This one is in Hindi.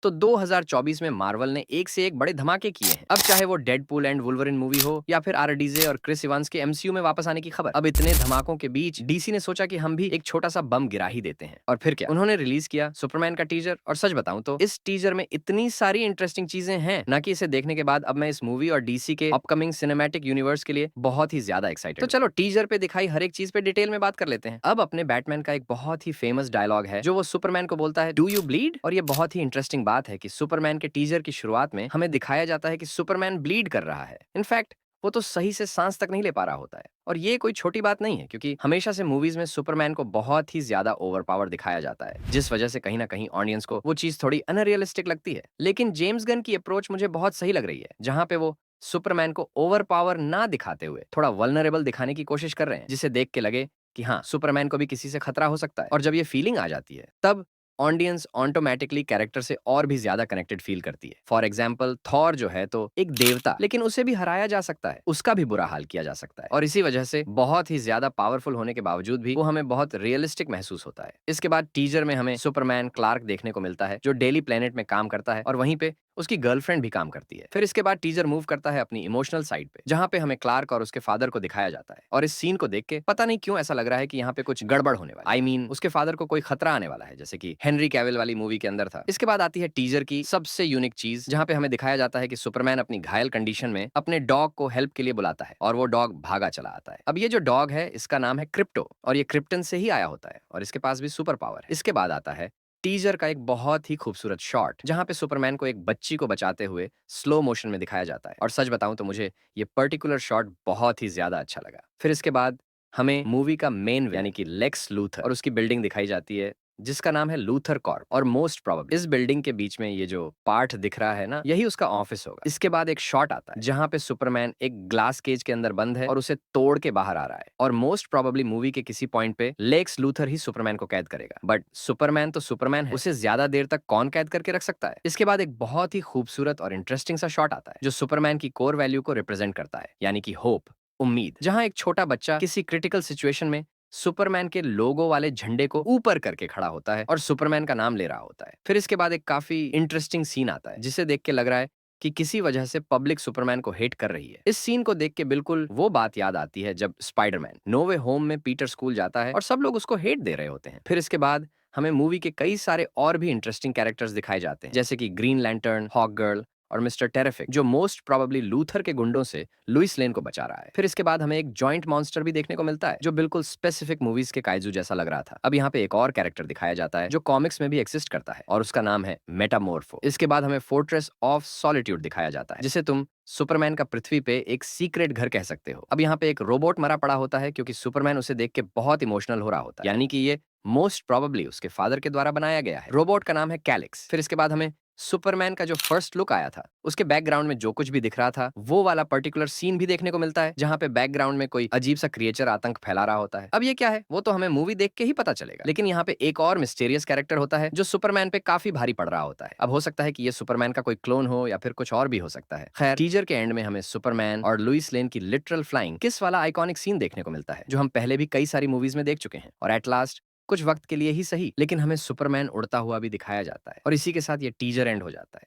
तो 2024 में मार्वल ने एक से एक बड़े धमाके किए हैं। अब चाहे वो डेडपूल एंड वुल्वरिन मूवी हो या फिर आरडीजे और क्रिस इवांस के एमसीयू में वापस आने की खबर। अब इतने धमाकों के बीच डीसी ने सोचा कि हम भी एक छोटा सा बम गिरा ही देते हैं। और फिर क्या, उन्होंने रिलीज किया सुपरमैन का टीजर। और सच बताऊं तो इस टीजर में इतनी सारी इंटरेस्टिंग चीजें हैं ना कि इसे देखने के बाद अब मैं इस मूवी और डीसी के अपकमिंग सिनेमैटिक यूनिवर्स के लिए बहुत ही ज्यादा एक्साइटेड। तो चलो टीजर पे दिखाई हर एक चीज पे डिटेल में बात कर लेते हैं। अब अपने बैटमैन का एक बहुत ही फेमस डायलॉग है जो वो सुपरमैन को बोलता है, डू यू ब्लीड। और ये बहुत ही इंटरेस्टिंग बात है कि सुपरमैन के टीजर की शुरुआत में हमें दिखाया जाता है कि सुपरमैन ब्लीड कर रहा है। इनफैक्ट वो तो सही से सांस तक नहीं ले पा रहा होता है। और ये कोई छोटी बात नहीं है, क्योंकि हमेशा से मूवीज में सुपरमैन को बहुत ही ज्यादा ओवरपावर दिखाया जाता है, जिस वजह से कहीं ना कहीं ऑडियंस को वो चीज थोड़ी अनरियलिस्टिक लगती है। लेकिन जेम्स गन की अप्रोच मुझे बहुत सही लग रही है, जहां पे वो सुपरमैन को ओवरपावर ना दिखाते हुए थोड़ा वल्नरेबल दिखाने की कोशिश कर रहे हैं, जिसे देख के लगे कि हाँ, सुपरमैन को भी किसी से खतरा हो सकता है। और जब ये फीलिंग आ जाती है तब ऑडियंस ऑटोमेटिकली कैरेक्टर से और भी ज्यादा कनेक्टेड फील करती है। फॉर एग्जाम्पल थॉर जो है तो एक देवता, लेकिन उसे भी हराया जा सकता है, उसका भी बुरा हाल किया जा सकता है। और इसी वजह से बहुत ही ज्यादा पावरफुल होने के बावजूद भी वो हमें बहुत रियलिस्टिक महसूस होता है। इसके बाद टीजर में हमें सुपरमैन क्लार्क देखने को मिलता है, जो डेली प्लेनेट में काम करता है और वहीं पे उसकी गर्लफ्रेंड भी काम करती है। फिर इसके बाद टीजर मूव करता है अपनी इमोशनल साइड पे, जहां पे हमें क्लार्क और उसके फादर को दिखाया जाता है। और इस सीन को देख के पता नहीं क्यों ऐसा लग रहा है कि यहाँ पे कुछ गड़बड़ होने वाला है। उसके फादर को कोई खतरा आने वाला है, जैसे कि हेनरी कैविल वाली मूवी के अंदर था। इसके बाद आती है टीजर की सबसे यूनिक चीज, जहां पे हमें दिखाया जाता है कि सुपरमैन अपनी घायल कंडीशन में अपने डॉग को हेल्प के लिए बुलाता है और वो डॉग भागा चला आता है। अब ये जो डॉग है इसका नाम है क्रिप्टो, और ये क्रिप्टन से ही आया होता है और इसके पास भी सुपर पावर है। इसके बाद आता है टीजर का एक बहुत ही खूबसूरत शॉट, जहां पे सुपरमैन को एक बच्ची को बचाते हुए स्लो मोशन में दिखाया जाता है। और सच बताऊं तो मुझे ये पर्टिकुलर शॉट बहुत ही ज्यादा अच्छा लगा। फिर इसके बाद हमें मूवी का मेन यानी कि लेक्स लूथर और उसकी बिल्डिंग दिखाई जाती है, जिसका नाम है लूथर कॉर्प। और मोस्ट प्रोबेबली इस बिल्डिंग के बीच में ये जो पार्ट दिख रहा है ना, यही उसका ऑफिस होगा। इसके बाद एक शॉट आता है जहां पे सुपरमैन एक ग्लास केज के अंदर बंद है और उसे तोड़ के बाहर आ रहा है। और मोस्ट प्रोबेबली मूवी के किसी पॉइंट पे लेक्स लूथर ही सुपरमैन को कैद करेगा। बट सुपरमैन तो सुपरमैन है, उसे ज्यादा देर तक कौन कैद करके रख सकता है। इसके बाद एक बहुत ही खूबसूरत और इंटरेस्टिंग सा शॉट आता है जो सुपरमैन की कोर वैल्यू को रिप्रेजेंट करता है, यानी कि होप, उम्मीद। जहां एक छोटा बच्चा किसी क्रिटिकल सिचुएशन में सुपरमैन के लोगो वाले झंडे को ऊपर करके खड़ा होता है और सुपरमैन का नाम ले रहा होता है। फिर इसके बाद एक काफी इंटरेस्टिंग सीन आता है, जिसे देख के लग रहा है कि किसी वजह से पब्लिक सुपरमैन को हेट कर रही है। इस सीन को देख के बिल्कुल वो बात याद आती है जब स्पाइडरमैन नो वे होम में पीटर स्कूल जाता है और सब लोग उसको हेट दे रहे होते हैं। फिर इसके बाद हमें मूवी के कई सारे और भी इंटरेस्टिंग कैरेक्टर्स दिखाए जाते हैं, जैसे कि ग्रीन लैंटर्न, हॉक गर्ल और मिस्टर टेरिफिक, जो मोस्ट प्रोबेबली लूथर के गुंडों से लुइस लेन को बचा रहा है। फिर इसके बाद हमें एक जॉइंट मॉन्स्टर भी देखने को मिलता है, जो बिल्कुल स्पेसिफिक मूवीज के काइजू जैसा लग रहा था। अब यहाँ पे एक और कैरेक्टर दिखाया जाता है जो कॉमिक्स में भी एक्सिस्ट करता है, और उसका नाम है मेटामोर्फो। इसके बाद हमें फोर्ट्रेस ऑफ सॉलिट्यूड दिखाया जाता है, जिसे तुम सुपरमैन का पृथ्वी पे एक सीक्रेट घर कह सकते हो। अब यहाँ पे एक रोबोट मरा पड़ा होता है, क्योंकि सुपरमैन उसे देख के बहुत इमोशनल हो रहा होता है, यानी कि ये मोस्ट प्रोबेबली उसके फादर के द्वारा बनाया गया है। रोबोट का नाम है कैलिक्स। फिर इसके बाद हमें सुपरमैन का जो फर्स्ट लुक आया था, उसके बैकग्राउंड में जो कुछ भी दिख रहा था, वो वाला पर्टिकुलर सीन भी देखने को मिलता है, जहां पे बैकग्राउंड में कोई अजीब सा क्रिएचर आतंक फैला रहा होता है। अब ये क्या है वो तो हमें मूवी देख के ही पता चलेगा, लेकिन यहाँ पे एक और मिस्टीरियस कैरेक्टर होता है जो सुपरमैन पे काफी भारी पड़ रहा होता है। अब हो सकता है कि ये सुपरमैन का कोई क्लोन हो या फिर कुछ और भी हो सकता है। खैर, टीजर के एंड में हमें सुपरमैन और लुइस लेन की लिटरल फ्लाइंग किस वाला आइकॉनिक सीन देखने को मिलता है, जो हम पहले भी कई सारी मूवीज में देख चुके हैं। और एट लास्ट, कुछ वक्त के लिए ही सही, लेकिन हमें सुपरमैन उड़ता हुआ भी दिखाया जाता है। और इसी के साथ ये टीजर एंड हो जाता है।